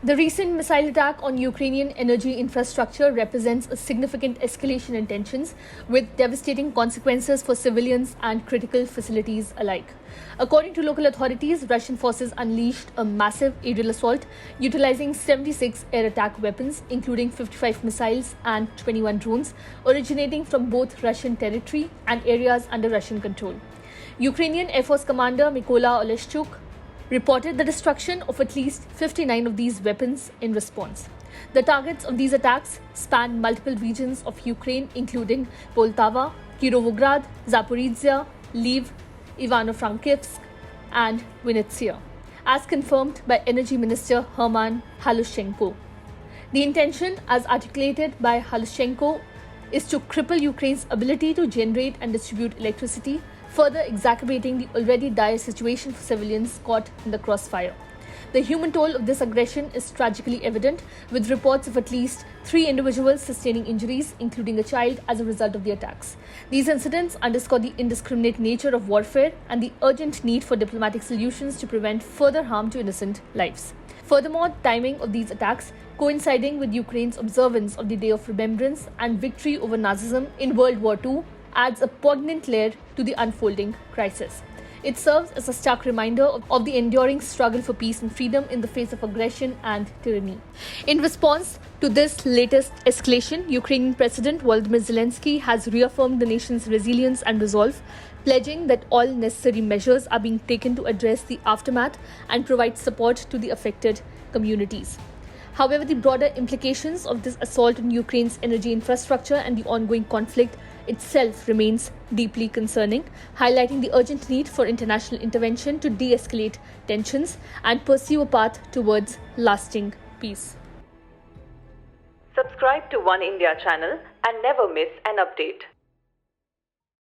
The recent missile attack on Ukrainian energy infrastructure represents a significant escalation in tensions, with devastating consequences for civilians and critical facilities alike. According to local authorities, Russian forces unleashed a massive aerial assault utilizing 76 air attack weapons, including 55 missiles and 21 drones, originating from both Russian territory and areas under Russian control. Ukrainian Air Force Commander Mykola Oleshchuk reported the destruction of at least 59 of these weapons in response. The targets of these attacks span multiple regions of Ukraine, including Poltava, Kirovograd, Zaporizhzhia, Lviv, Ivano-Frankivsk, and Vinnytsia, as confirmed by Energy Minister Herman Halushenko. The intention, as articulated by Halushenko, is to cripple Ukraine's ability to generate and distribute electricity, further exacerbating the already dire situation for civilians caught in the crossfire. The human toll of this aggression is tragically evident, with reports of at least 3 individuals sustaining injuries, including a child, as a result of the attacks. These incidents underscore the indiscriminate nature of warfare and the urgent need for diplomatic solutions to prevent further harm to innocent lives. Furthermore, timing of these attacks, coinciding with Ukraine's observance of the Day of Remembrance and victory over Nazism in World War II, adds a poignant layer to the unfolding crisis. It serves as a stark reminder of the enduring struggle for peace and freedom in the face of aggression and tyranny. In response to this latest escalation, Ukrainian President Volodymyr Zelensky has reaffirmed the nation's resilience and resolve, pledging that all necessary measures are being taken to address the aftermath and provide support to the affected communities. However, the broader implications of this assault on Ukraine's energy infrastructure and the ongoing conflict itself remains deeply concerning, highlighting the urgent need for international intervention to de-escalate tensions and pursue a path towards lasting peace. Subscribe to One India channel and never miss an update.